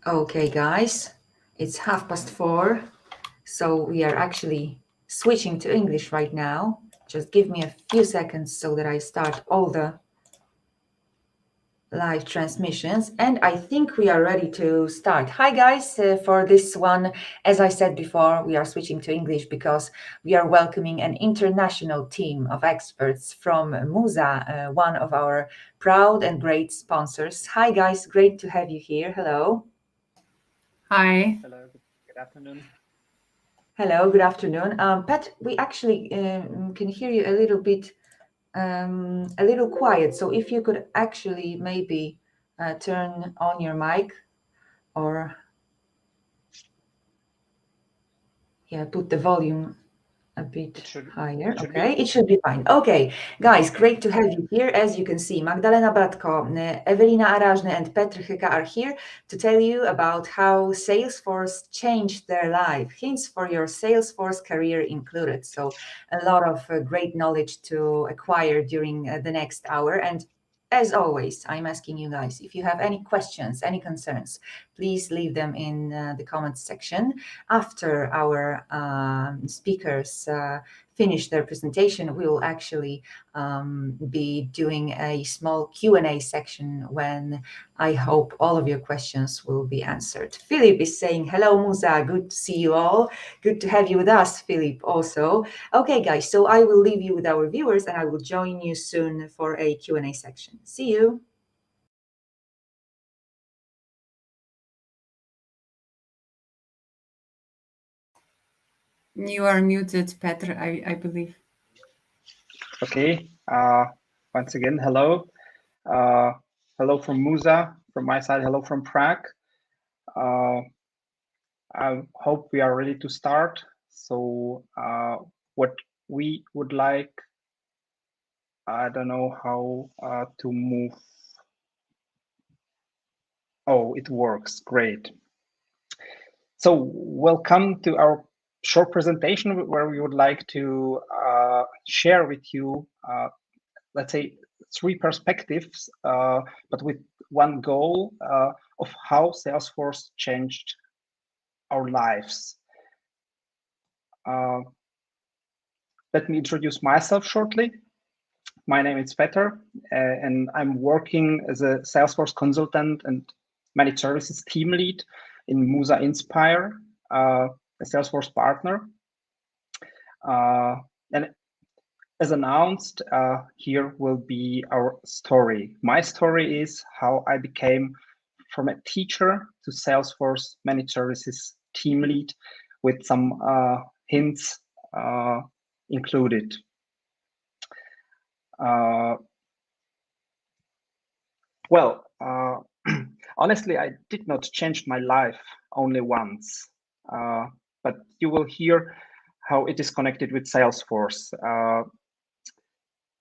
Okay, guys, it's 4:30, so we are actually switching to English right now. Just give me a few seconds so that I start all the live transmissions, and I think we are ready to start. Hi guys, for this one, as I said before, we are switching to English because we are welcoming an international team of experts from Musa, one of our proud and great sponsors. Hi guys, great to have you here. Hello. Hi. Hello, good afternoon. Hello, good afternoon. Pat, we actually can hear you a little quiet. So if you could actually maybe turn on your mic or put the volume a bit higher. Okay, it should be fine. Okay, guys, great to have you here. As you can see, Magdalena Batko, Ewelina Arażny, and Petr Hyka are here to tell you about how Salesforce changed their life. Hints for your Salesforce career included. So a lot of great knowledge to acquire during the next hour. And as always, I'm asking you guys, if you have any questions, any concerns, please leave them in the comments section. After our speakers finish their presentation, we will actually be doing a small Q&A section when I hope all of your questions will be answered. Philip is saying, hello, Musa, good to see you all. Good to have you with us, Philip, also. Okay, guys, so I will leave you with our viewers and I will join you soon for a Q&A section. See you. You are muted, Petr, I believe. Okay. Once again, hello. Hello from Musa. From my side, hello from Prague. I hope we are ready to start. So what we would like, I don't know how to move. Oh, it works. Great. So welcome to our short presentation where we would like to share with you, let's say, three perspectives, but with one goal of how Salesforce changed our lives. Let me introduce myself shortly. My name is Petr, and I'm working as a Salesforce consultant and managed services team lead in Musa Inspire, a Salesforce partner. And as announced, here will be our story. My story is how I became from a teacher to Salesforce managed services team lead with some hints included. Honestly, I did not change my life only once, but you will hear how it is connected with Salesforce.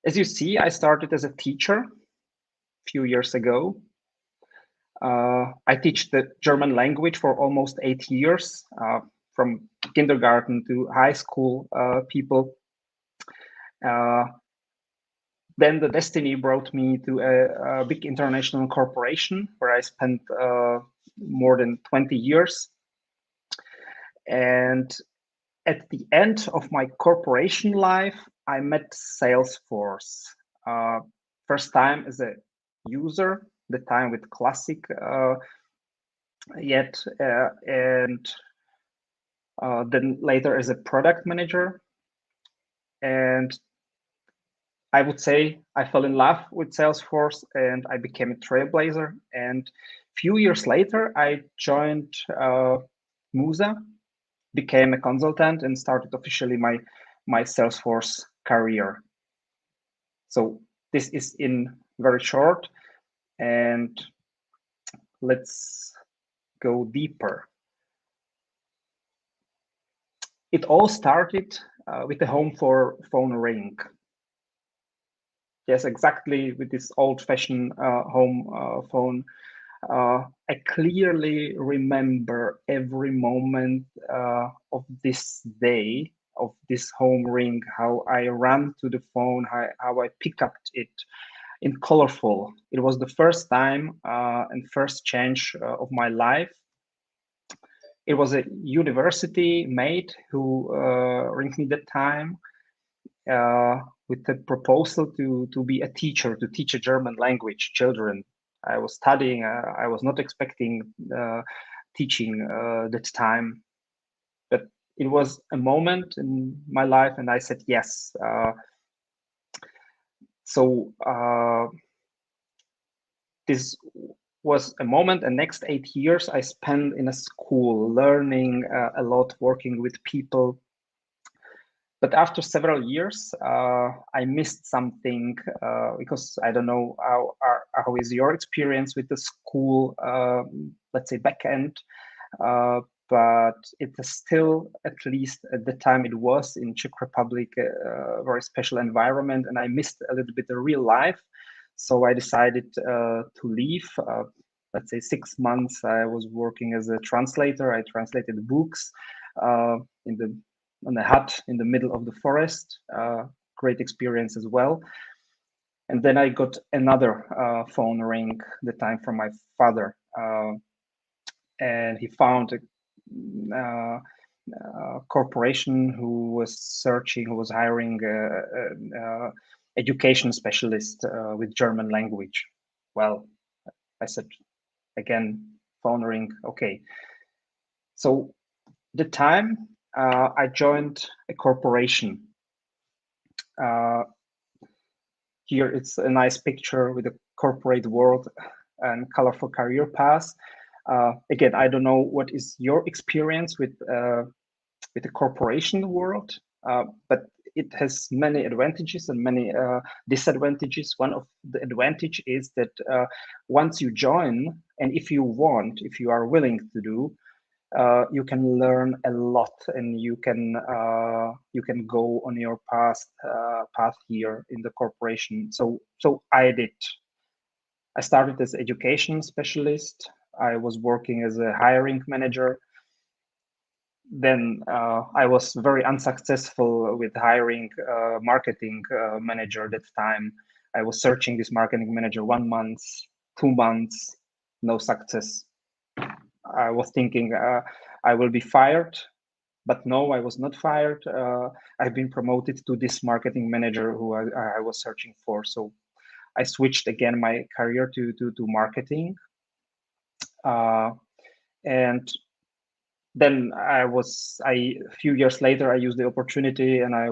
As you see, I started as a teacher a few years ago. I teach the German language for almost 8 years, from kindergarten to high school people. Then the destiny brought me to a big international corporation where I spent more than 20 years. And at the end of my corporation life, I met Salesforce. First time as a user, the time with Classic and then later as a product manager. And I would say I fell in love with Salesforce and I became a trailblazer. And a few years later, I joined Musa, became a consultant, and started officially my Salesforce career. So this is in very short, and let's go deeper. It all started with the home phone ring. Yes, exactly, with this old-fashioned home phone. I clearly remember every moment of this day, of this home ring, how I ran to the phone, how I picked up it in colorful. It was the first time and first change of my life. it was a university mate who ringed me that time with the proposal to be a teacher, to teach a German language children. I was studying. I was not expecting teaching that time, but it was a moment in my life, and I said yes. So this was a moment, and next 8 years I spent in a school, learning a lot, working with people. But after several years, I missed something because I don't know how is your experience with the school, let's say backend, but it is still, at least at the time it was in Czech Republic, a very special environment, and I missed a little bit of real life. So I decided to leave. Let's say 6 months, I was working as a translator. I translated books on a hut in the middle of the forest. Great experience as well. And then I got another phone ring, the time from my father. And he found a corporation who was hiring education specialist with German language. Well, I said, again, phone ring, okay. So the time I joined a corporation. Here it's a nice picture with a corporate world and colorful career path. Again, I don't know what is your experience with the corporation world, but it has many advantages and many disadvantages. One of the advantage is that once you join, and if you are willing to do, you can learn a lot, and you can go on your path here in the corporation. So I did. I started as education specialist. I was working as a hiring manager. Then I was very unsuccessful with hiring marketing manager that time. I was searching this marketing manager 1 month, 2 months, no success. I was thinking I will be fired, but no, I was not fired. I've been promoted to this marketing manager who I was searching for. So I switched again my career to marketing. And then a few years later, I used the opportunity and I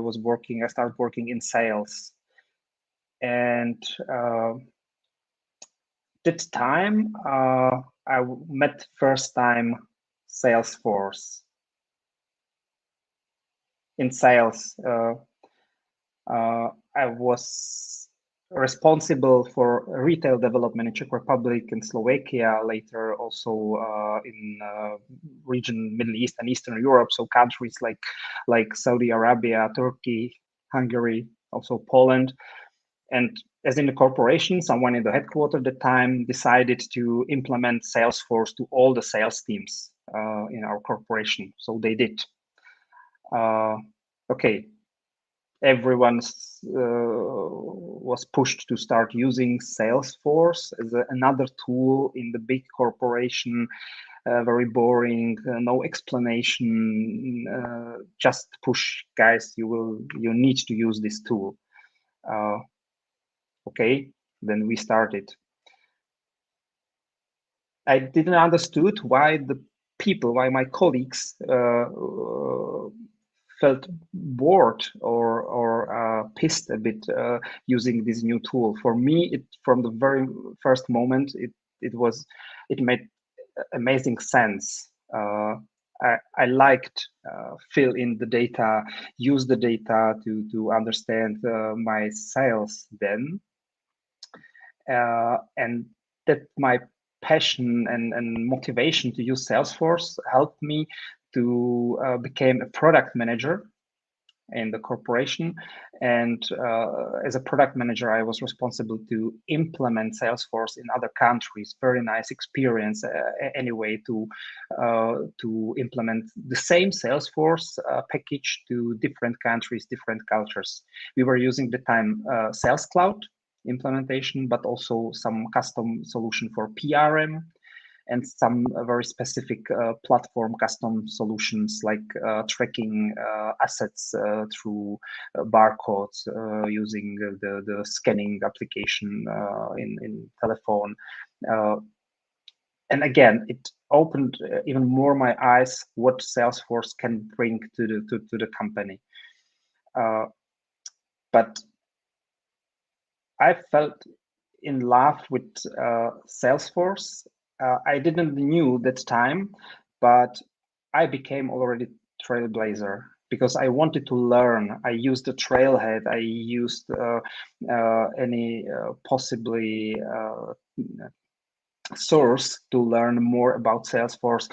started working in sales. And that time, I met first time Salesforce. In sales, I was responsible for retail development in Czech Republic and Slovakia, later also in region Middle East and Eastern Europe, so countries like Saudi Arabia, Turkey, Hungary, also Poland. And as in the corporation, someone in the headquarters at the time decided to implement Salesforce to all the sales teams in our corporation. So they did. Okay, everyone was pushed to start using Salesforce as another tool in the big corporation. Very boring, no explanation. Just push, guys. You need to use this tool. Okay, then we started. I didn't understood why my colleagues felt bored or pissed a bit using this new tool. For me, from the very first moment, it made amazing sense. I liked fill in the data, use the data to understand my sales then, and that my passion and motivation to use Salesforce helped me to become a product manager in the corporation. And as a product manager, I was responsible to implement Salesforce in other countries. Very nice experience anyway to implement the same Salesforce package to different countries, different cultures. We were using the time Sales Cloud implementation, but also some custom solution for PRM. and some very specific platform custom solutions like tracking assets through barcodes using the scanning application in telephone. And again, it opened even more my eyes what Salesforce can bring to the company. But I felt in love with Salesforce. I didn't knew that time, but I became already trailblazer because I wanted to learn. I used the Trailhead. I used any possibly source to learn more about Salesforce.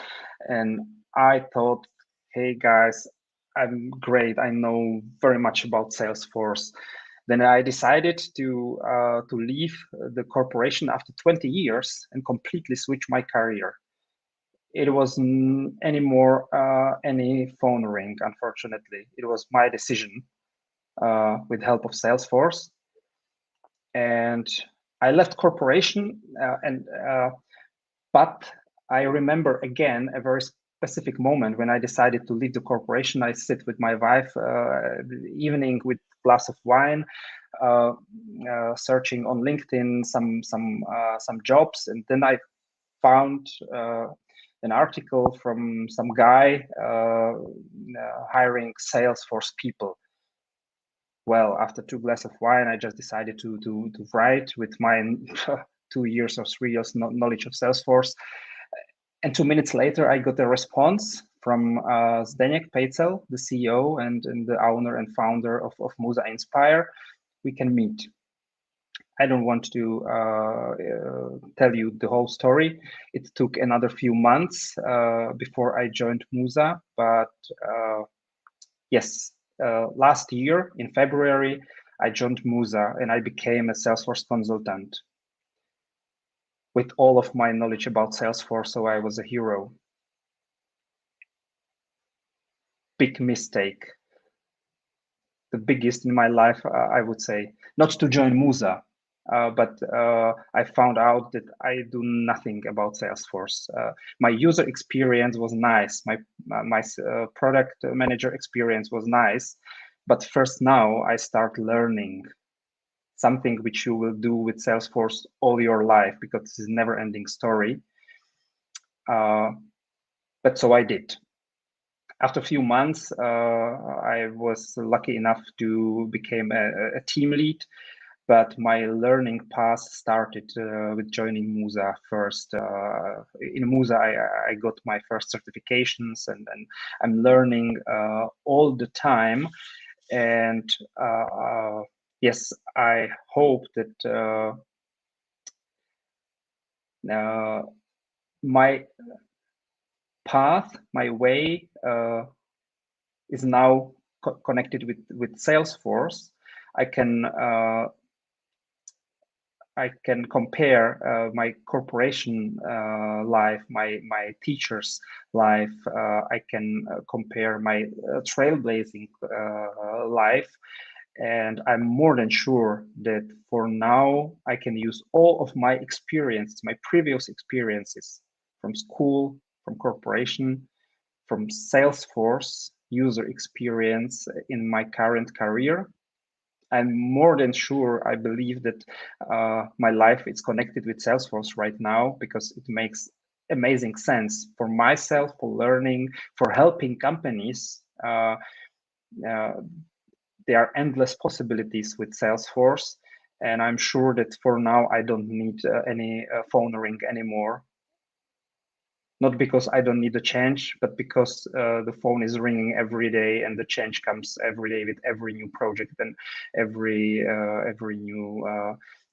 And I thought, hey guys, I'm great. I know very much about Salesforce. Then I decided to leave the corporation after 20 years and completely switch my career. It wasn't anymore any phone ring, unfortunately. It was my decision with help of Salesforce. And I left corporation but I remember again a very specific moment when I decided to leave the corporation. I sit with my wife the evening with a glass of wine, searching on LinkedIn some jobs, and then I found an article from some guy hiring Salesforce people. Well, after 2 glasses of wine, I just decided to write with my 2 years or 3 years knowledge of Salesforce. And 2 minutes later, I got a response from Zdeněk Pejcel, the CEO and the owner and founder of Musa Inspire. We can meet. I don't want to tell you the whole story. It took another few months before I joined Musa, but yes, last year in February, I joined Musa and I became a Salesforce consultant with all of my knowledge about Salesforce, so I was a hero. Big mistake. The biggest in my life, I would say. Not to join Musa, but I found out that I do nothing about Salesforce. My user experience was nice. My product manager experience was nice. But first now I start learning something which you will do with Salesforce all your life, because this is a never-ending story. But so I did. After a few months, I was lucky enough to become a team lead, but my learning path started with joining Musa first. In Musa, I got my first certifications, and I'm learning all the time. And yes, I hope that my path, my way is now connected with Salesforce. I can compare my corporation life, my teacher's life. I can compare my trailblazing life. And I'm more than sure that for now, I can use all of my experience, my previous experiences from school, from corporation, from Salesforce user experience in my current career. I'm more than sure, I believe that my life is connected with Salesforce right now, because it makes amazing sense for myself, for learning, for helping companies. There are endless possibilities with Salesforce, and I'm sure that for now I don't need any phone ring anymore. Not because I don't need a change, but because the phone is ringing every day, and the change comes every day with every new project and every new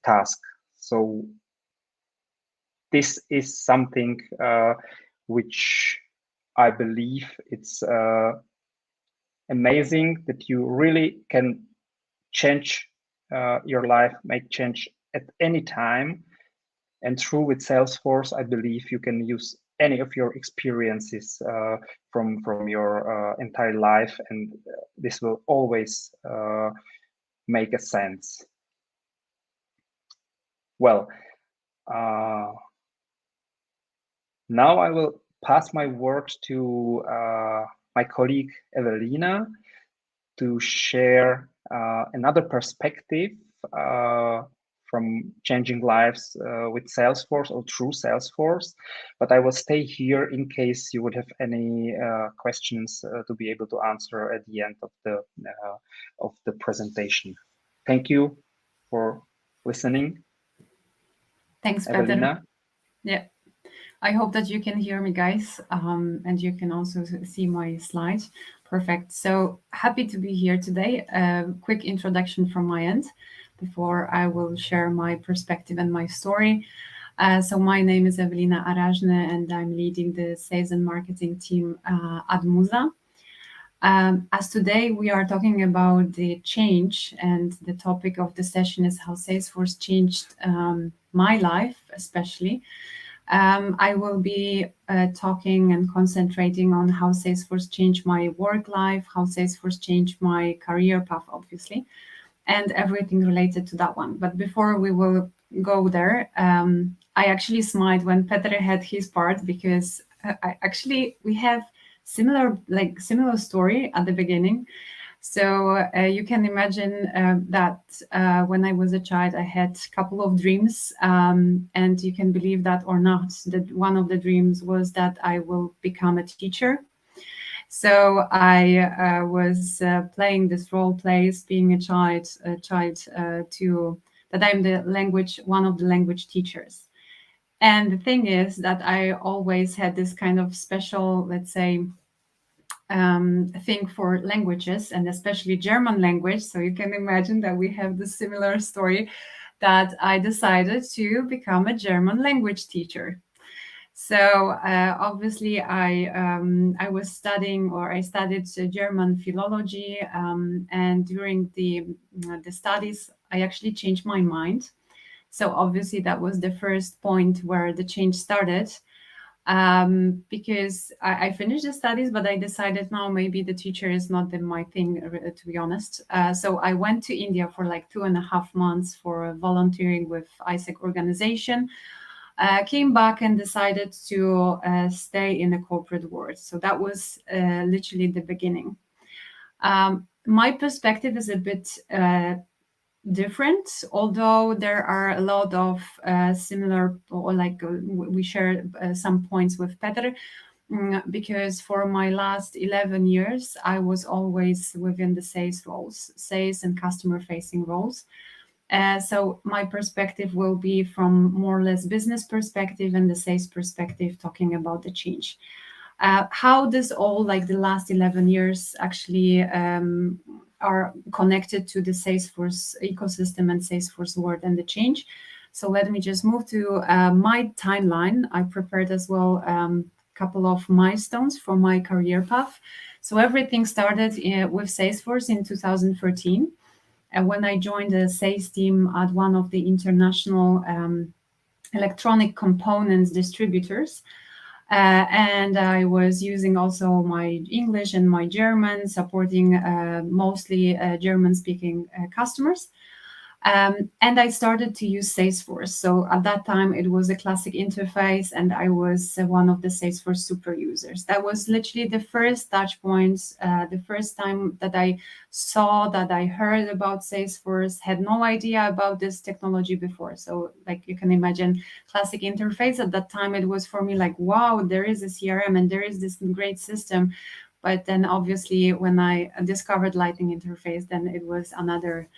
task. So this is something which I believe it's amazing, that you really can change your life, make change at any time. And through with Salesforce, I believe you can use any of your experiences from your entire life, and this will always make a sense. Well, Now I will pass my word to my colleague Ewelina to share another perspective from changing lives with Salesforce or through Salesforce. But I will stay here in case you would have any questions to be able to answer at the end of the presentation. Thank you for listening. Thanks, Ewelina. Petr. Yeah, I hope that you can hear me, guys, and you can also see my slides. Perfect. So happy to be here today. A quick introduction from my end before I will share my perspective and my story. So my name is Ewelina Arażny, and I'm leading the sales and marketing team at Muza. As today we are talking about the change, and the topic of the session is how Salesforce changed my life, especially. I will be talking and concentrating on how Salesforce changed my work life, how Salesforce changed my career path, obviously, and everything related to that one. But before we will go there, I actually smiled when Petr had his part, because we have similar story at the beginning. So you can imagine that when I was a child, I had a couple of dreams, and you can believe that or not, that one of the dreams was that I will become a teacher. So I was playing this role plays, being a child to that I'm one of the language teachers. And the thing is that I always had this kind of special, let's say, thing for languages, and especially German language. So you can imagine that we have the similar story, that I decided to become a German language teacher. So obviously I was studying, or I studied German philology, and during the studies I actually changed my mind. So obviously that was the first point where the change started. Because I finished the studies, but I decided now maybe the teacher is not my thing, to be honest. So I went to India for like 2.5 months for volunteering with ISEC organization, came back and decided to stay in the corporate world. So that was literally the beginning. My perspective is a bit different, although there are a lot of similar, or like we share some points with Petr, because for my last 11 years I was always within the sales roles, sales and customer facing roles. So my perspective will be from more or less business perspective and the sales perspective, talking about the change. How this all, like the last 11 years actually are connected to the Salesforce ecosystem and Salesforce world and the change. So let me just move to my timeline. I prepared as well a couple of milestones from my career path. So everything started with Salesforce in 2013. And when I joined the sales team at one of the international electronic components distributors, and I was using also my English and my German, supporting mostly German-speaking customers. And I started to use Salesforce. So at that time, it was a classic interface, and I was one of the Salesforce super users. That was literally the first touch points, the first time that I saw, that I heard about Salesforce, had no idea about this technology before. So like you can imagine, classic interface. At that time, it was for me like, wow, there is a CRM and there is this great system. But then obviously when I discovered Lightning Interface, then it was another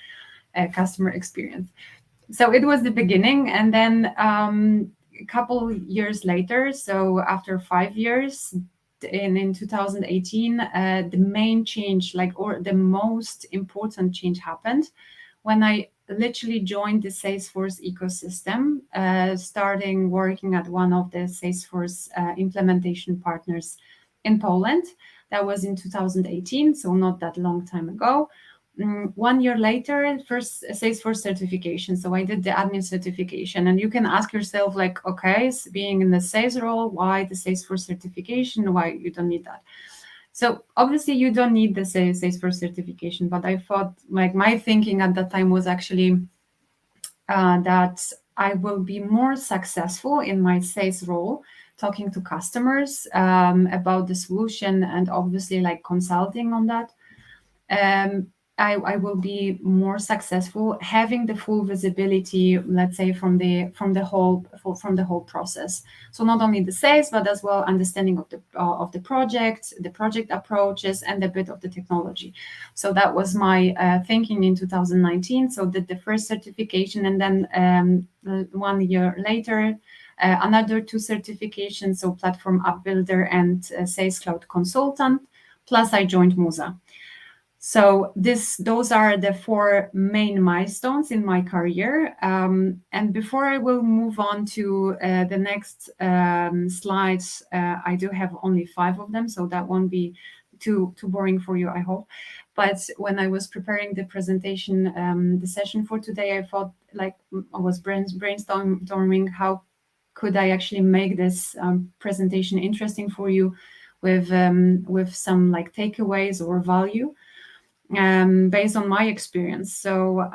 customer experience. So it was the beginning. And then a couple years later, so after 5 years, in 2018, the main change, or the most important change happened when I literally joined the Salesforce ecosystem, starting working at one of the Salesforce implementation partners in Poland. That was in 2018, so not that long time ago. 1 year later, first Salesforce certification. So I did the admin certification, and you can ask yourself, like, okay, being in the sales role, why the Salesforce certification? Why you don't need that? So obviously you don't need the Salesforce certification, but I thought, like, my thinking at that time was actually that I will be more successful in my sales role talking to customers about the solution and obviously like consulting on that, I will be more successful having the full visibility, let's say, from the whole process. So not only the sales, but as well understanding of the project approaches, and a bit of the technology. So that was my thinking in 2019. So did the first certification, and then 1 year later, another 2 certifications. So platform app builder and sales cloud consultant. Plus, I joined Musa. So those are the 4 main milestones in my career. And before I will move on to the next slides, I do have only 5 of them, so that won't be too boring for you, I hope. But when I was preparing the presentation, the session for today, I thought, like, I was brainstorming how could I actually make this presentation interesting for you with some like takeaways or value. Based on my experience. So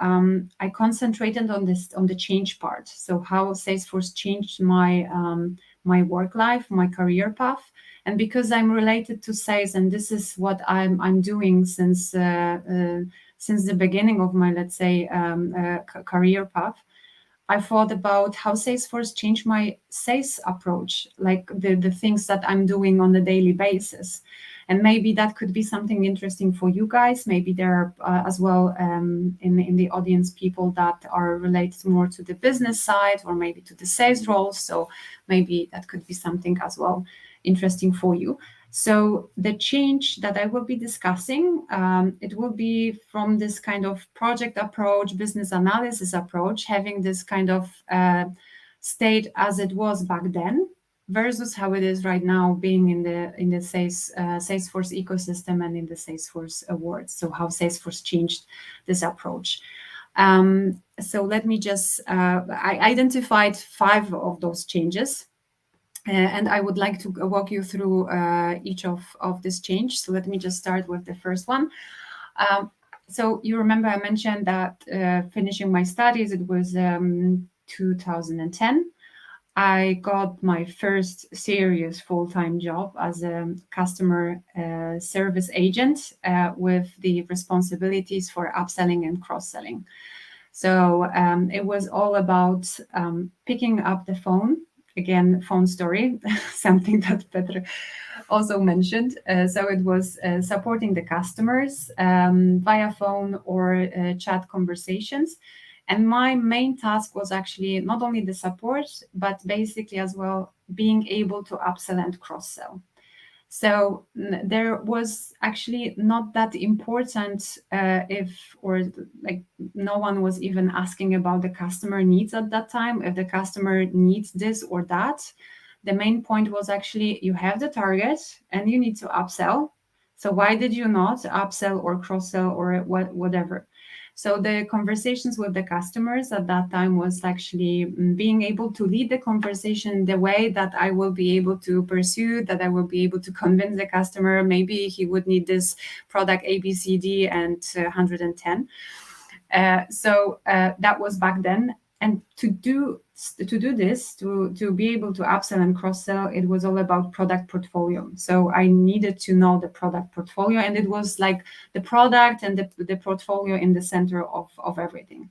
I concentrated on the change part. So how Salesforce changed my my work life, my career path. And because I'm related to sales, and this is what I'm doing since the beginning of my, let's say, career path, I thought about how Salesforce changed my sales approach, like the things that I'm doing on a daily basis. And maybe that could be something interesting for you guys. Maybe there are as well in the audience people that are related more to the business side or maybe to the sales roles. So maybe that could be something as well interesting for you. So the change that I will be discussing, it will be from this kind of project approach, business analysis approach, having this kind of state as it was back then, versus how it is right now, being in the Salesforce ecosystem and in the Salesforce awards. So how Salesforce changed this approach. So let me just, I identified 5 of those changes. And I would like to walk you through each of this change. So let me just start with the first one. So you remember I mentioned that finishing my studies, it was 2010. I got my first serious full-time job as a customer service agent with the responsibilities for upselling and cross-selling. So it was all about picking up the phone. Again, phone story, something that Petr also mentioned. So it was supporting the customers via phone or chat conversations. And my main task was actually not only the support, but basically as well being able to upsell and cross-sell. So there was actually not that important no one was even asking about the customer needs at that time, if the customer needs this or that. The main point was actually you have the target and you need to upsell. So why did you not upsell or cross-sell or whatever? So the conversations with the customers at that time was actually being able to lead the conversation the way that I will be able to pursue, that I will be able to convince the customer maybe he would need this product A, B, C, D, and 110. So that was back then. And to do this, to be able to upsell and cross-sell, it was all about product portfolio. So I needed to know the product portfolio, and it was like the product and the portfolio in the center of everything.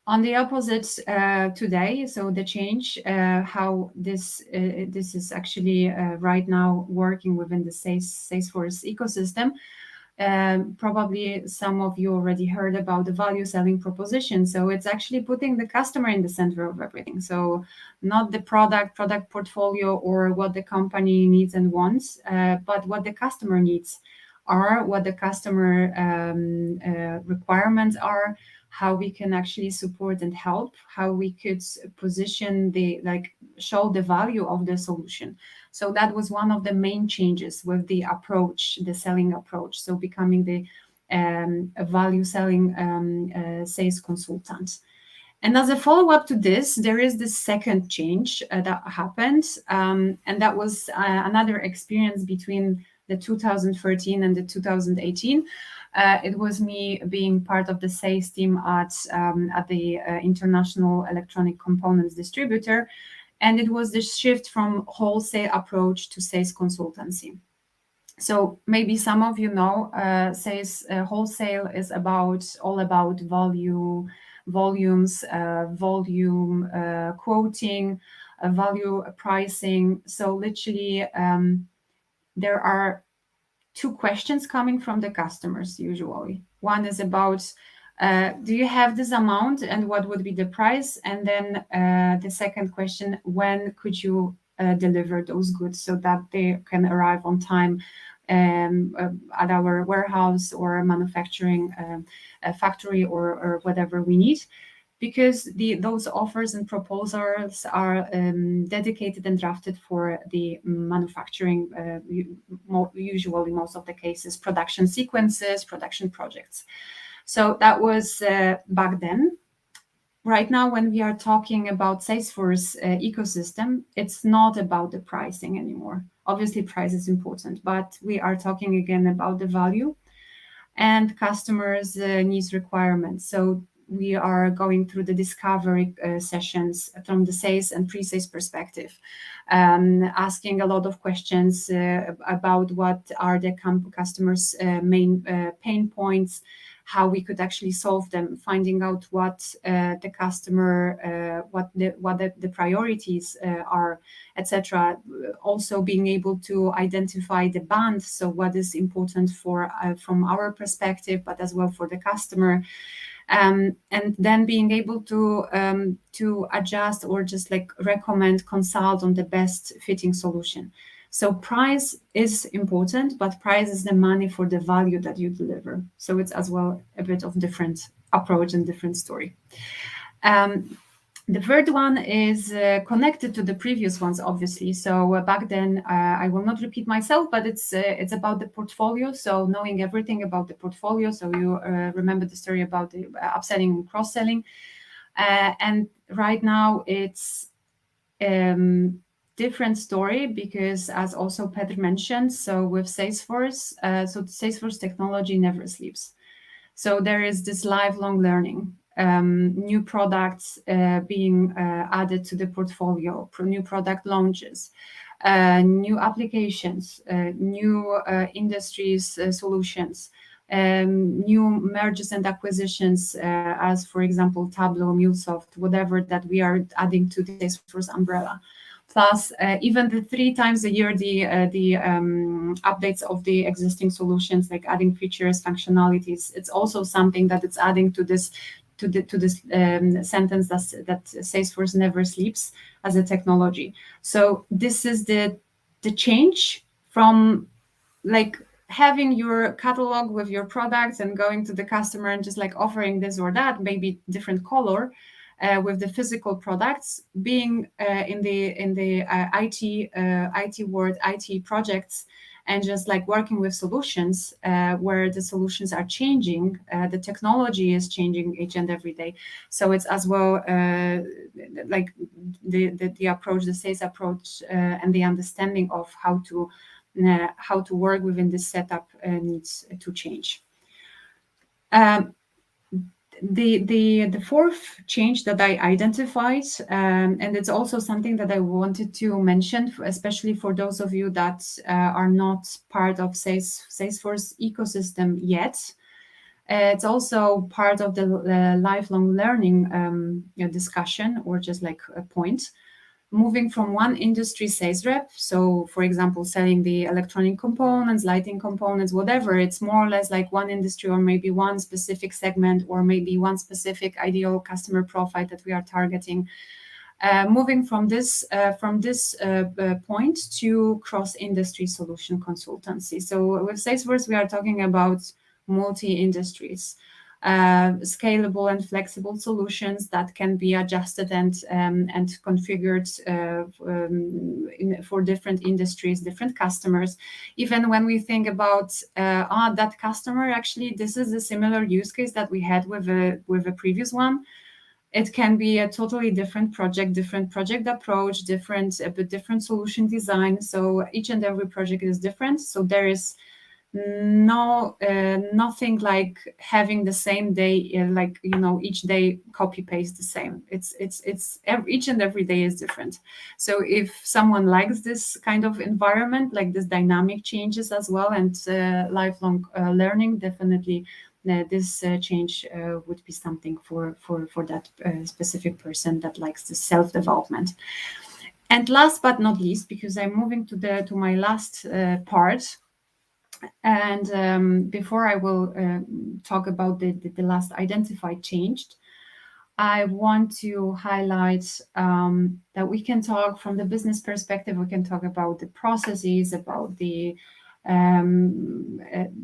On the opposite today, so the change, how this is actually right now working within the Salesforce ecosystem. Probably some of you already heard about the value selling proposition. So it's actually putting the customer in the center of everything. So not the product portfolio or what the company needs and wants, but what the customer needs are, what the customer requirements are, how we can actually support and help, how we could position show the value of the solution. So that was one of the main changes with the approach, the selling approach. So becoming the value selling sales consultant. And as a follow-up to this, there is the second change that happened. And that was another experience between the 2013 and the 2018. It was me being part of the sales team at the International Electronic Components Distributor. And it was the shift from wholesale approach to sales consultancy. So maybe some of you know, wholesale is all about volumes, volume quoting, value pricing. So literally, there are two questions coming from the customers usually. One is about, do you have this amount and what would be the price? And then the second question, when could you deliver those goods so that they can arrive on time at our warehouse or manufacturing factory or whatever we need? Because those offers and proposals are dedicated and drafted for the manufacturing, usually most of the cases, production sequences, production projects. So that was back then. Right now, when we are talking about Salesforce ecosystem, it's not about the pricing anymore. Obviously, price is important, but we are talking again about the value and customers' needs requirements. So we are going through the discovery sessions from the sales and pre-sales perspective, asking a lot of questions about what are the customers' main pain points, how we could actually solve them, finding out what the customer, what the priorities are, etc. Also being able to identify the band, so what is important for from our perspective, but as well for the customer. And then being able to adjust or just like recommend, consult on the best fitting solution. So price is important, but price is the money for the value that you deliver. So it's as well a bit of different approach and different story. The third one is connected to the previous ones, obviously. So back then, I will not repeat myself, but it's about the portfolio. So knowing everything about the portfolio. So you remember the story about the upselling and cross-selling. And right now it's different story because, as also Petr mentioned, so with Salesforce, so the Salesforce technology never sleeps. So there is this lifelong learning. New products being added to the portfolio, new product launches, new applications, new industries solutions, new mergers and acquisitions, as for example, Tableau, MuleSoft, whatever that we are adding to the Salesforce umbrella. Plus, even the 3 times a year, the updates of the existing solutions, like adding features, functionalities. It's also something that it's adding to this sentence that Salesforce never sleeps as a technology. So this is the change from like having your catalog with your products and going to the customer and just like offering this or that, maybe different color with the physical products, being in the IT world, IT projects, and just like working with solutions where the solutions are changing, the technology is changing each and every day. So it's as well like the approach, the sales approach, and the understanding of how to work within this setup needs to change. The fourth change that I identified, and it's also something that I wanted to mention, especially for those of you that are not part of Salesforce ecosystem yet. It's also part of the lifelong learning discussion, or just like a point. Moving from one industry sales rep, so for example, selling the electronic components, lighting components, whatever, it's more or less like one industry or maybe one specific segment or maybe one specific ideal customer profile that we are targeting. Moving from this point to cross-industry solution consultancy. So with Salesforce, we are talking about multi-industries. Scalable and flexible solutions that can be adjusted and configured for different industries, different customers. Even when we think about that customer, actually, this is a similar use case that we had with a previous one. It can be a totally different project approach, different solution design. So each and every project is different. So there is nothing like having the same day, like, you know, each day copy paste the same. Each and every day is different. So if someone likes this kind of environment, like this dynamic changes as well, and lifelong learning, definitely this change would be something for that specific person that likes the self-development. And last but not least, because I'm moving to my last part, and before I will talk about the last identified change, I want to highlight that we can talk from the business perspective. We can talk about the processes, about the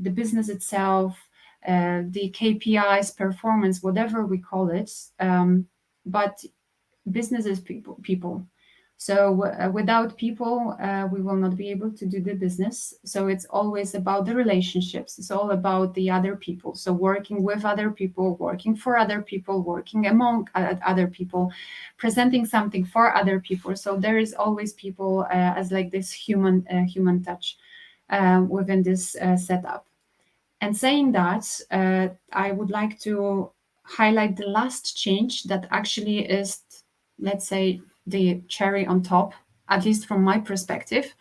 business itself, the KPIs, performance, whatever we call it. But business is people. So without people, we will not be able to do the business. So it's always about the relationships. It's all about the other people. So working with other people, working for other people, working among other people, presenting something for other people. So there is always people as like this human touch within this setup. And saying that, I would like to highlight the last change that actually is, let's say, the cherry on top, at least from my perspective.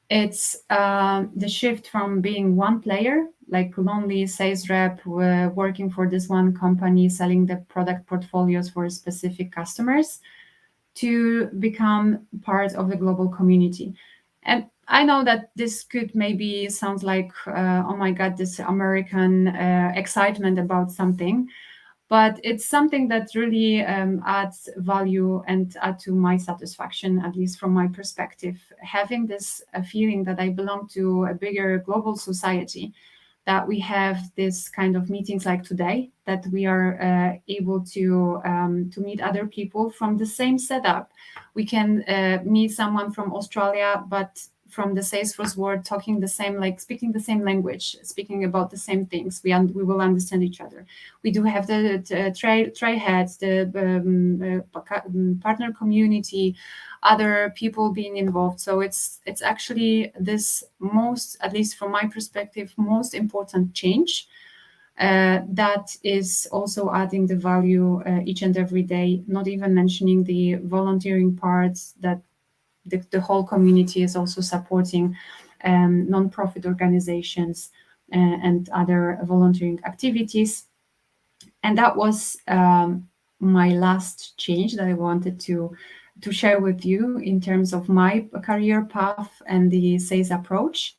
It's the shift from being one player, like lonely sales rep working for this one company, selling the product portfolios for specific customers, to become part of the global community. And I know that this could maybe sound like, oh my God, this American excitement about something. But it's something that really adds value and add to my satisfaction, at least from my perspective. Having this feeling that I belong to a bigger global society, that we have this kind of meetings like today, that we are able to meet other people from the same setup. We can meet someone from Australia, but from the Salesforce world, talking the same, like speaking the same language, speaking about the same things. We will understand each other. We do have the tray heads, the partner community, other people being involved. So it's actually this most, at least from my perspective, most important change that is also adding the value each and every day, not even mentioning the volunteering parts that the whole community is also supporting non-profit organizations and other volunteering activities. And that was my last change that I wanted to share with you in terms of my career path and the sales approach.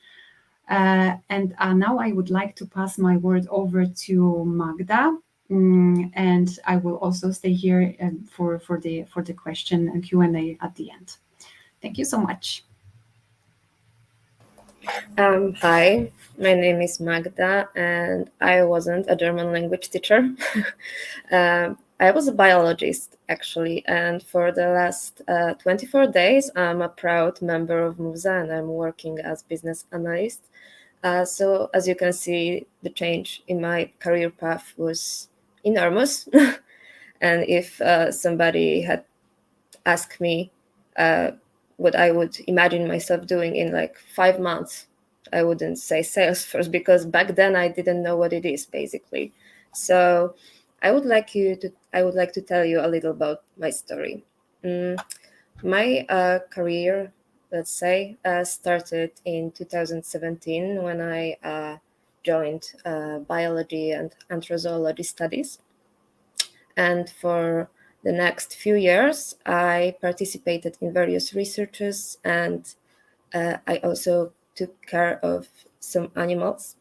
And now I would like to pass my word over to Magda, and I will also stay here for the question and Q&A at the end. Thank you so much. Hi, my name is Magda, and I wasn't a German language teacher. I was a biologist, actually, and for the last 24 days, I'm a proud member of MUSA, and I'm working as business analyst. So as you can see, the change in my career path was enormous. And if somebody had asked me what I would imagine myself doing in like 5 months, I wouldn't say Salesforce, because back then I didn't know what it is, basically. So I would like to tell you a little about my story. My career, let's say, started in 2017 when I joined biology and anthrozoology studies. And for the next few years, I participated in various researches, and I also took care of some animals.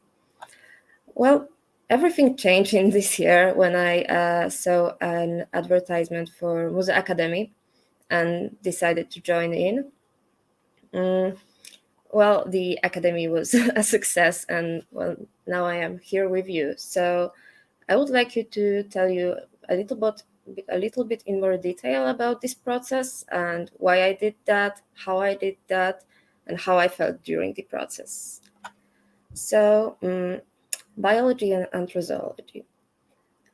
Well, everything changed in this year when I saw an advertisement for MUSA Academy and decided to join in. Well, the academy was a success, and well, now I am here with you. So I would like you to tell you a little bit in more detail about this process and why I did that, how I did that, and how I felt during the process. So, biology and anthrozoology.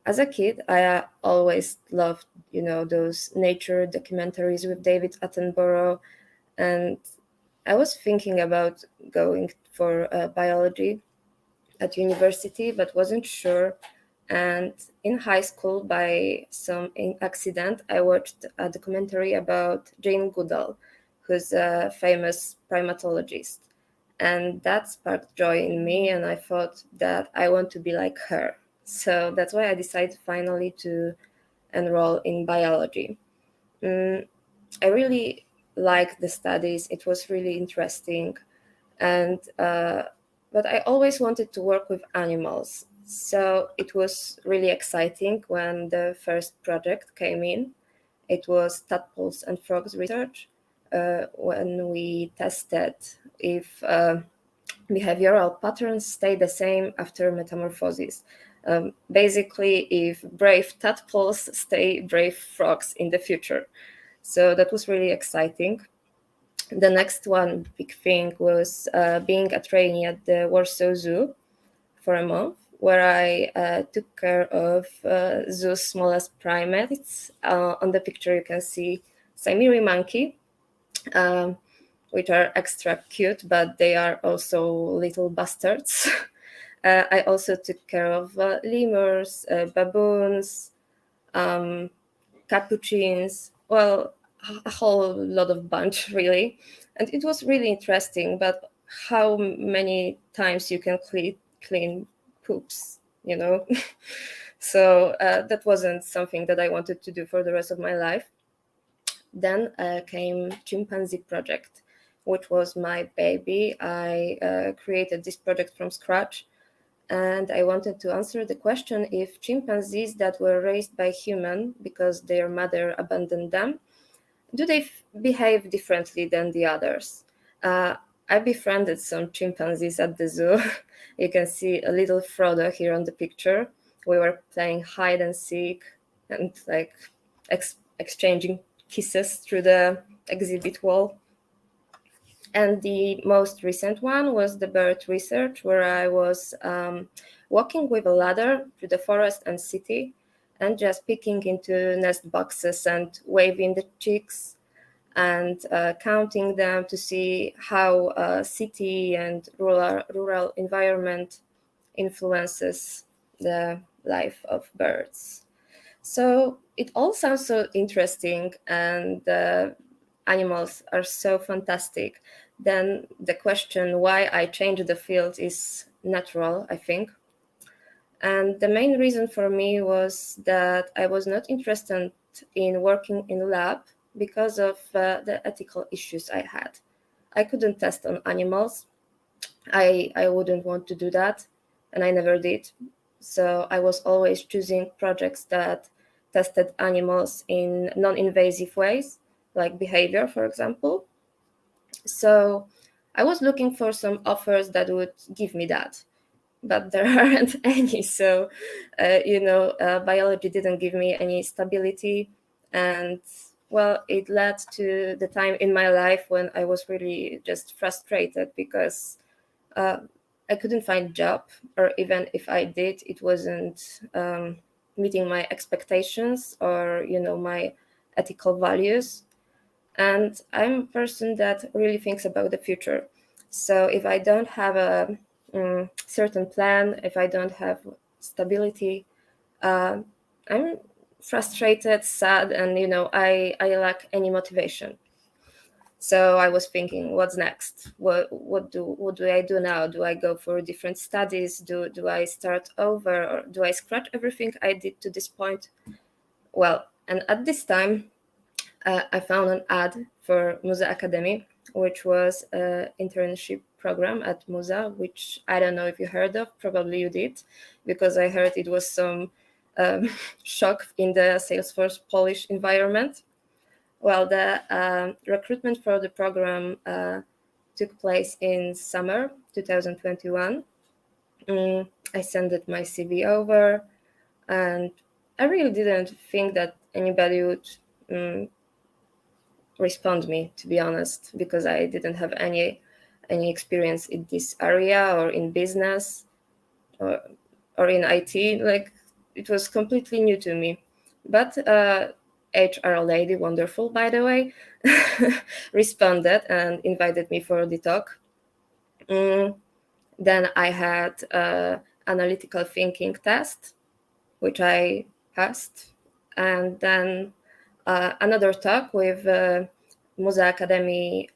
As a kid, I always loved, those nature documentaries with David Attenborough, and I was thinking about going for biology at university, but wasn't sure. And in high school, by some accident, I watched a documentary about Jane Goodall, who's a famous primatologist. And that sparked joy in me, and I thought that I want to be like her. So that's why I decided finally to enroll in biology. I really liked the studies. It was really interesting. And but I always wanted to work with animals. So it was really exciting when the first project came in. It was tadpoles and frogs research, when we tested if behavioral patterns stay the same after metamorphosis. Basically, if brave tadpoles stay brave frogs in the future. So that was really exciting. The next one big thing was being a trainee at the Warsaw Zoo for a month, where I took care of zoo's smallest primates. On the picture, you can see Saimiri monkey, which are extra cute, but they are also little bastards. I also took care of lemurs, baboons, capuchins, well, a whole lot of bunch, really. And it was really interesting, but how many times you can clean poops, you know? So that wasn't something that I wanted to do for the rest of my life. Then came Chimpanzee Project, which was my baby. I created this project from scratch, and I wanted to answer the question if chimpanzees that were raised by human because their mother abandoned them, do they behave differently than the others? I befriended some chimpanzees at the zoo. You can see a little Frodo here on the picture. We were playing hide and seek and like exchanging kisses through the exhibit wall. And the most recent one was the bird research, where I was walking with a ladder through the forest and city and just peeking into nest boxes and waving the chicks and counting them to see how city and rural environment influences the life of birds. So it all sounds so interesting, and the animals are so fantastic. Then the question why I changed the field is natural, I think. And the main reason for me was that I was not interested in working in a lab because of the ethical issues I had. I couldn't test on animals. I wouldn't want to do that, and I never did. So I was always choosing projects that tested animals in non-invasive ways, like behavior, for example. So I was looking for some offers that would give me that, but there aren't any. So, biology didn't give me any stability. And well, it led to the time in my life when I was really just frustrated because I couldn't find a job, or even if I did, it wasn't meeting my expectations or, my ethical values. And I'm a person that really thinks about the future. So if I don't have a certain plan, if I don't have stability, I'm frustrated, sad, and I lack any motivation. So I was thinking, what's next? What do I do now? Do I go for different studies? Do I start over, or do I scratch everything I did to this point? Well, and at this time, I found an ad for Musa Academy, which was an internship program at Musa, which I don't know if you heard of. Probably you did, because I heard it was some shock in the Salesforce Polish environment. Well, the recruitment for the program took place in summer 2021. I sent my CV over, and I really didn't think that anybody would respond me, to be honest, because I didn't have any experience in this area or in business or in IT. Like, it was completely new to me. But HR lady, wonderful by the way, responded and invited me for the talk. Then I had an analytical thinking test, which I passed, and then another talk with Musa Academy,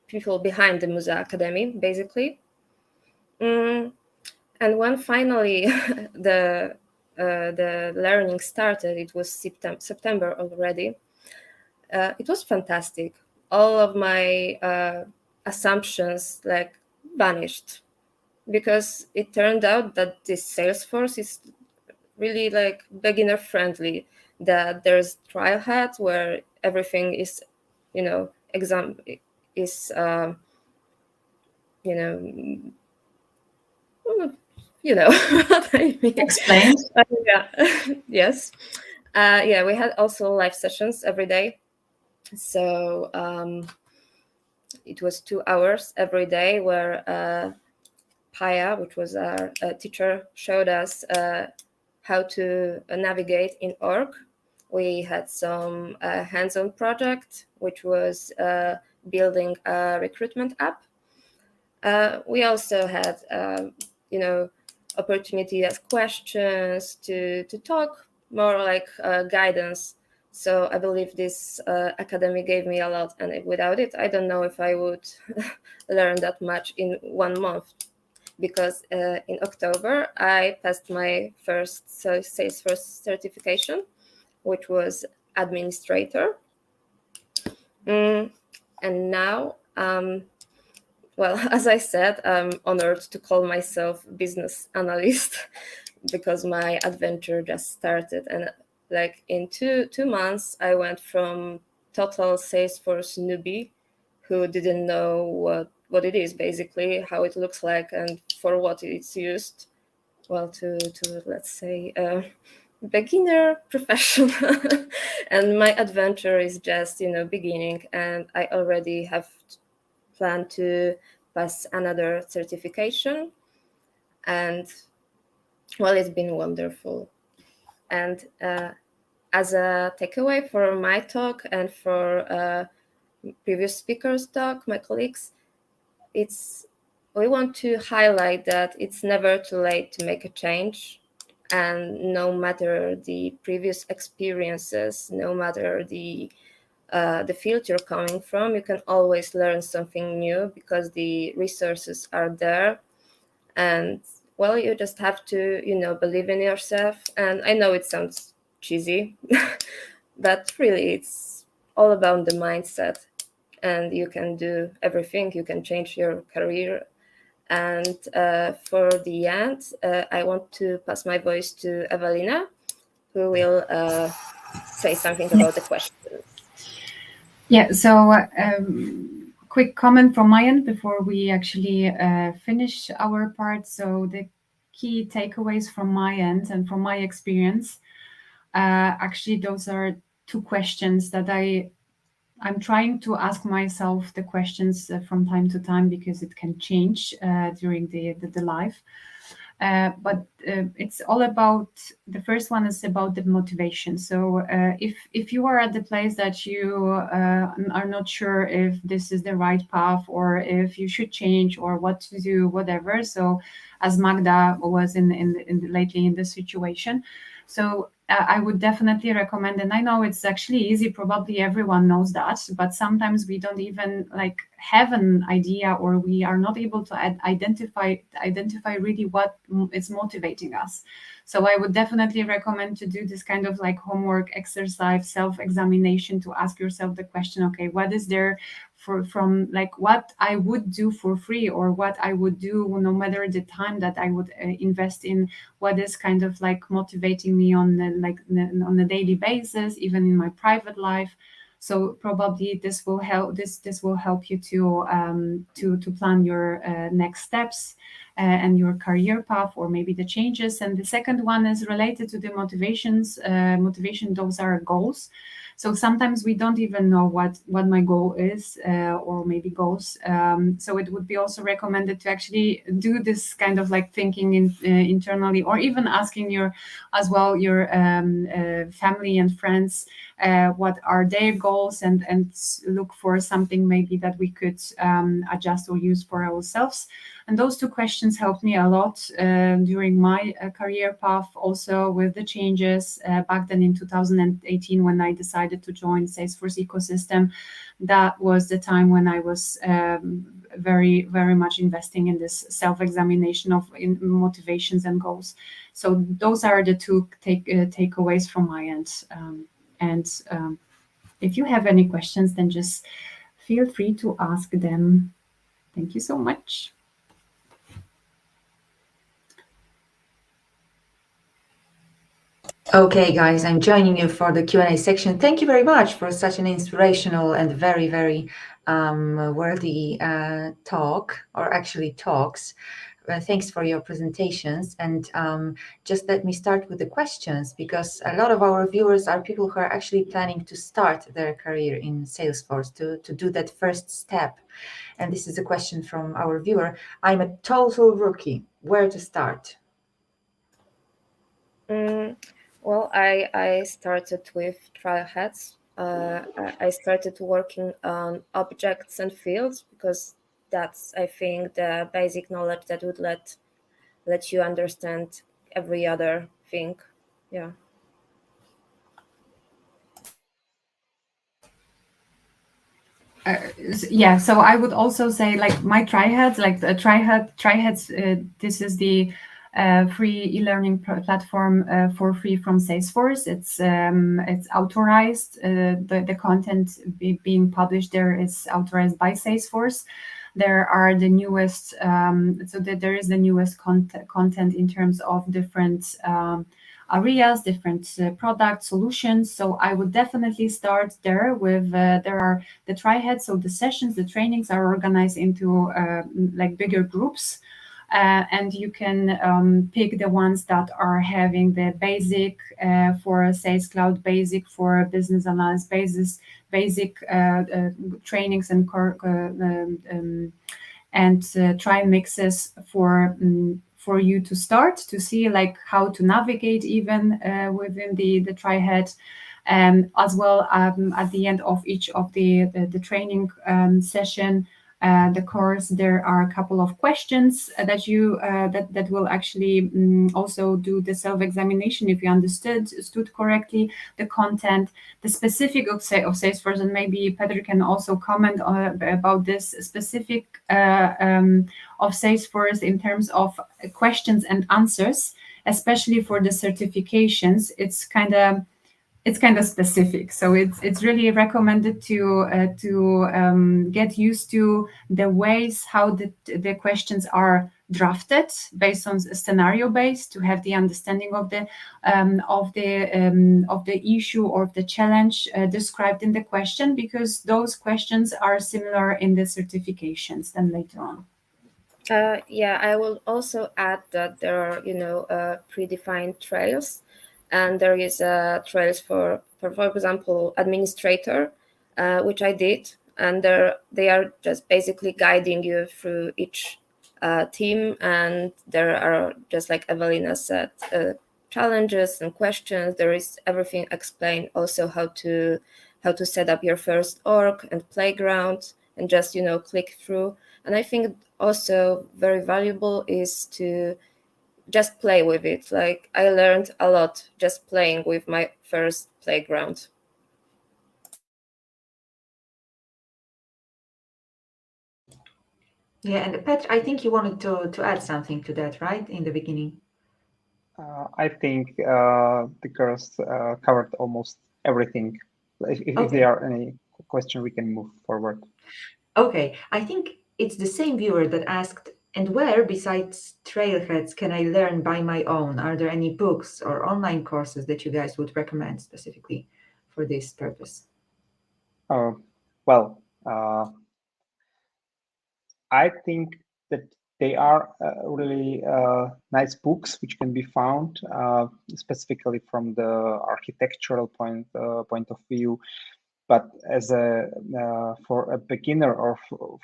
people behind the Musa Academy, basically. And when finally the learning started, it was September already. It was fantastic. All of my assumptions like vanished, because it turned out that this Salesforce is really like beginner friendly, that there's trial hat where everything is, exam is, what I mean. Explain. Yeah. Yes. Yeah, we had also live sessions every day. So it was 2 hours every day where Paya, which was our teacher, showed us how to navigate in org. We had some hands-on project, which was building a recruitment app. We also had, opportunity to ask questions, to talk more like guidance. So I believe this academy gave me a lot, and without it, I don't know if I would learn that much in 1 month. Because in October, I passed my first Salesforce certification, which was administrator. And now, well, as I said, I'm honored to call myself business analyst because my adventure just started. And like in two months, I went from total Salesforce newbie who didn't know what it is, basically, how it looks like and for what it's used, well, to let's say, beginner professional. And my adventure is just, beginning, and I already have planned to pass another certification. And, well, it's been wonderful. And as a takeaway for my talk and for previous speakers' talk, my colleagues, we want to highlight that it's never too late to make a change. And no matter the previous experiences, no matter the field you're coming from, you can always learn something new because the resources are there. And, well, you just have to, believe in yourself. And I know it sounds cheesy, but really it's all about the mindset. And you can do everything. You can change your career. And for the end, I want to pass my voice to Ewelina, who will say something about the questions. Yeah, so quick comment from my end before we actually finish our part. So the key takeaways from my end and from my experience, actually those are 2 questions that I'm trying to ask myself the questions from time to time, because it can change during the life. But it's all about, the first one is about the motivation. So if you are at the place that you are not sure if this is the right path, or if you should change, or what to do, whatever. So as Magda was lately in this situation. So I would definitely recommend, and I know it's actually easy, probably everyone knows that, but sometimes we don't even have an idea, or we are not able to identify really what is motivating us. So I would definitely recommend to do this kind of homework exercise, self-examination, to ask yourself the question, okay, what is there from what I would do for free, or what I would do no matter the time that I would invest in, what is kind of motivating me on a daily basis, even in my private life. So probably this will help. This will help you to plan your next steps. and your career path, or maybe the changes. And the second one is related to the motivations. Motivation, those are goals. So sometimes we don't even know what my goal is, or maybe goals. So it would be also recommended to actually do this kind of like thinking internally, or even asking your family and friends what are their goals, and look for something maybe that we could adjust or use for ourselves. And those two questions helped me a lot during my career path, also with the changes back then in 2018 when I decided to join Salesforce ecosystem. That was the time when I was very, very much investing in this self-examination of motivations and goals. So those are the two takeaways from my end. If you have any questions, then just feel free to ask them. Thank you so much. Okay, guys, I'm joining you for the Q&A section. Thank you very much for such an inspirational and very, very worthy talk, or actually talks. Thanks for your presentations. And just let me start with the questions, because a lot of our viewers are people who are actually planning to start their career in Salesforce, to do that first step. And this is a question from our viewer. I'm a total rookie. Where to start? Well, I started with Trailheads. I started working on objects and fields, because that's, I think, the basic knowledge that would let you understand every other thing. Yeah. Yeah, so I would also say, like, my Trailheads, like the Trailheads, this is the free e-learning platform for free from Salesforce. It's authorized. The content being published there is authorized by Salesforce. There are the newest, there is the newest content in terms of different areas, different product solutions. So I would definitely start there with, there are the Trailheads. So the sessions, the trainings are organized into like bigger groups. And you can pick the ones that are having the basic for Sales Cloud, basic for business analysis, basic trainings and try mixes for you to start to see like how to navigate even within the Trailhead. As well, at the end of each of the training session, the course, there are a couple of questions that you that will actually also do the self-examination if you understood correctly the content, the specific of Salesforce, and maybe Petr can also comment about this specific of Salesforce in terms of questions and answers, especially for the certifications. It's kind of specific, so it's really recommended to get used to the ways how the questions are drafted based on scenario based, to have the understanding of the issue or the challenge described in the question, because those questions are similar in the certifications then later on. Yeah, I will also add that there are predefined trails. And there is trails for example, administrator, which I did. And they are just basically guiding you through each team. And there are, just like Ewelina said, challenges and questions. There is everything explained. Also how to set up your first org and playground, and just click through. And I think also very valuable is to just play with it. Like, I learned a lot just playing with my first playground. Yeah, and Petr, I think you wanted to add something to that, right, in the beginning? I think the girls covered almost everything. If there are any questions, we can move forward. Okay, I think it's the same viewer that asked, and where, besides Trailheads, can I learn by my own? Are there any books or online courses that you guys would recommend specifically for this purpose? Well, I think that they are really nice books which can be found specifically from the architectural point of view. But as for a beginner or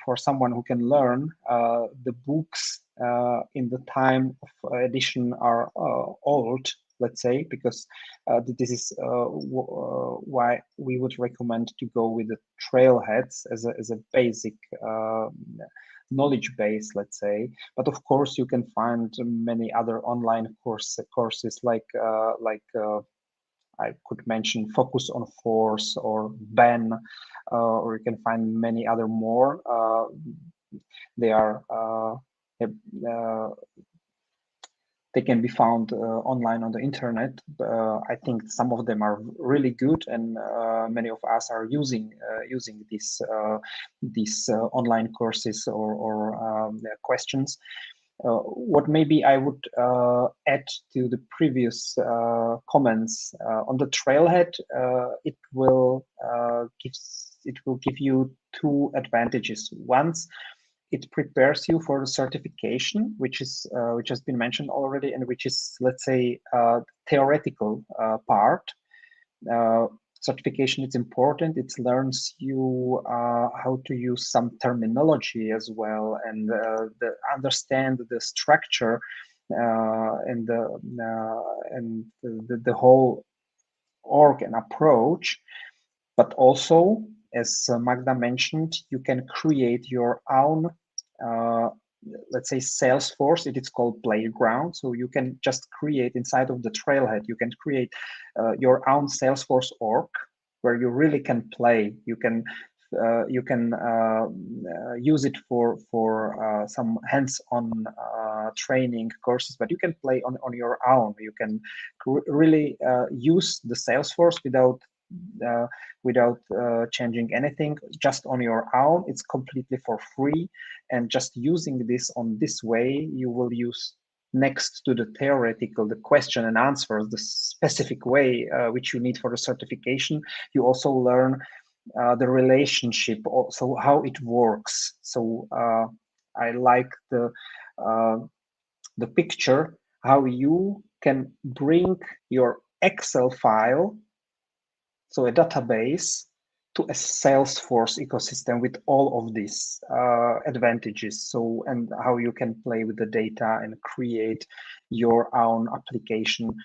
for someone who can learn, the books in the time of edition are old, let's say, because this is why we would recommend to go with the trailheads as a basic knowledge base, let's say. But of course, you can find many other online courses like I could mention Focus on Force or Ben, or you can find many other more. They are they can be found online on the internet. I think some of them are really good, and many of us are using these online courses or questions. What maybe I would add to the previous comments on the trailhead, it will give you two advantages. Once, it prepares you for the certification, which has been mentioned already, and which is, let's say, theoretical part. Certification is important. It learns you how to use some terminology as well, and understand the structure and the whole org and approach. But also, as Magda mentioned, you can create your own, let's say, Salesforce. It is called Playground. So you can just create inside of the trailhead, you can create your own Salesforce org where you really can play. You can use it for some hands-on training courses, but you can play on your own. You can really use the Salesforce without changing anything, just on your own. It's completely for free, and just using this on this way, you will use next to the theoretical, the question and answers, the specific way which you need for the certification. You also learn the relationship, also how it works. So I like the picture how you can bring your Excel file, so a database, to a Salesforce ecosystem with all of these advantages. So, and how you can play with the data and create your own application.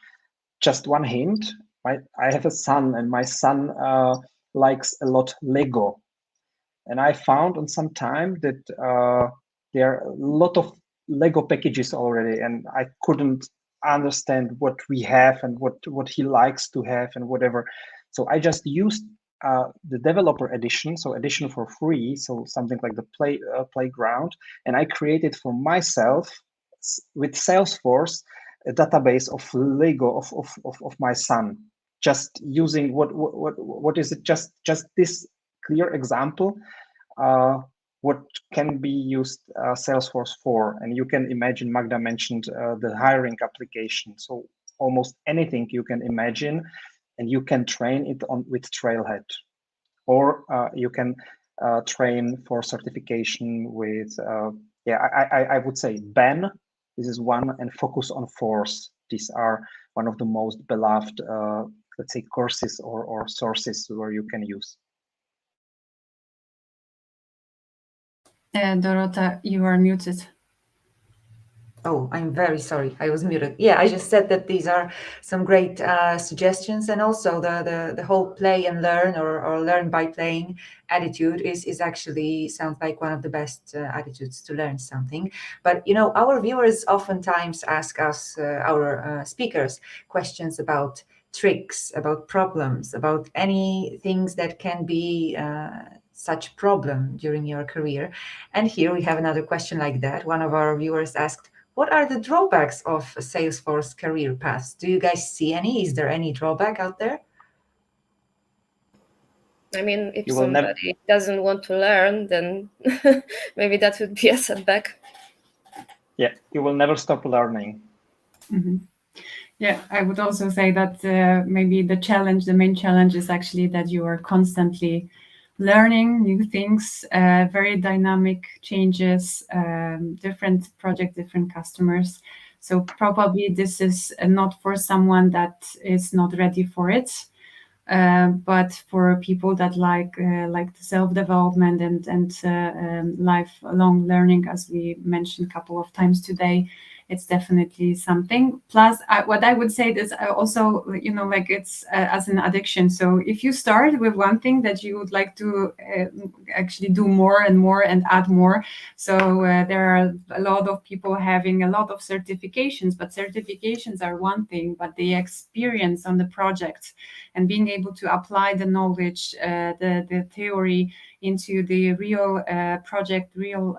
Just one hint, I have a son, and my son likes a lot Lego. And I found on some time that there are a lot of Lego packages already, and I couldn't understand what we have and what he likes to have and whatever. So I just used the developer edition, so edition for free, so something like the Playground, and I created for myself with Salesforce a database of Lego of my son, just using what is it? Just this clear example. What can be used Salesforce for? And you can imagine, Magda mentioned the hiring application, so almost anything you can imagine. And you can train it on with Trailhead, or you can train for certification with, I would say Ben. This is one, and Focus on Force. These are one of the most beloved, let's say, courses or sources where you can use. Dorota, you are muted. Oh, I'm very sorry. I was muted. Yeah, I just said that these are some great suggestions, and also the whole play and learn or learn by playing attitude is actually sounds like one of the best attitudes to learn something. But our viewers oftentimes ask us, our speakers, questions about tricks, about problems, about any things that can be such problem during your career. And here we have another question like that. One of our viewers asked, what are the drawbacks of Salesforce career paths? Do you guys see any? Is there any drawback out there? I mean, if somebody doesn't want to learn, then maybe that would be a setback. Yeah, you will never stop learning. Mm-hmm. Yeah, I would also say that maybe the main challenge is actually that you are constantly learning new things, very dynamic changes, different projects, different customers. So probably this is not for someone that is not ready for it. But for people that like the self-development and lifelong learning, as we mentioned a couple of times today, it's definitely something. Plus, what I would say is also, like it's as an addiction. So if you start with one thing that you would like to actually do more and more and add more, so there are a lot of people having a lot of certifications, but certifications are one thing, but the experience on the project and being able to apply the knowledge, the theory into the real project, real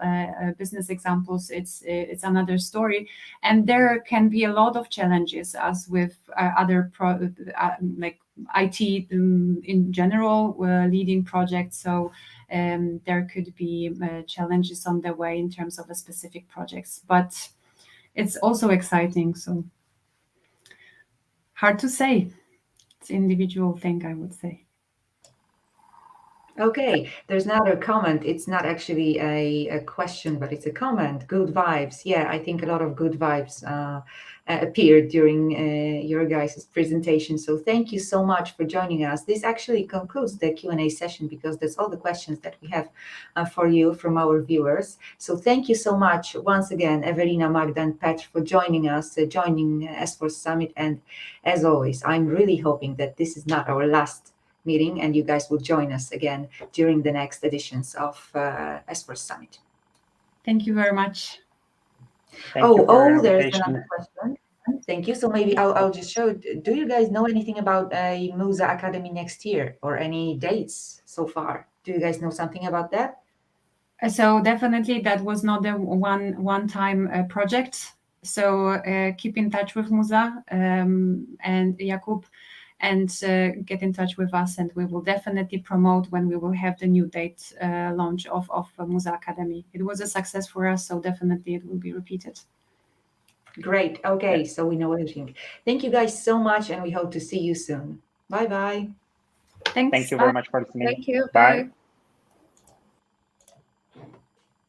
business examples, it's another story. And there can be a lot of challenges, as with other like IT in general, leading projects. So there could be challenges on the way in terms of a specific projects, but it's also exciting. So hard to say. It's an individual thing, I would say. Okay, there's another comment. It's not actually a question, but it's a comment. Good vibes. Yeah, I think a lot of good vibes appeared during your guys' presentation. So thank you so much for joining us. This actually concludes the Q&A session, because that's all the questions that we have for you from our viewers. So thank you so much once again, Ewelina, Magda, and Petr, for joining us, joining SForce Summit. And as always, I'm really hoping that this is not our last meeting, and you guys will join us again during the next editions of SForce Summit. Thank you very much. There's another question. Thank you. So maybe I'll just show. Do you guys know anything about a Musa Academy next year, or any dates so far? Do you guys know something about that? So definitely that was not a one-time project. So keep in touch with Musa and Jakub, and get in touch with us, and we will definitely promote when we will have the new date launch of Musa Academy. It was a success for us, so definitely it will be repeated. Great. Okay, so we know everything. Thank you guys so much, and we hope to see you soon. Bye-bye. Thanks. Thank you very much for listening. Thank you. Bye.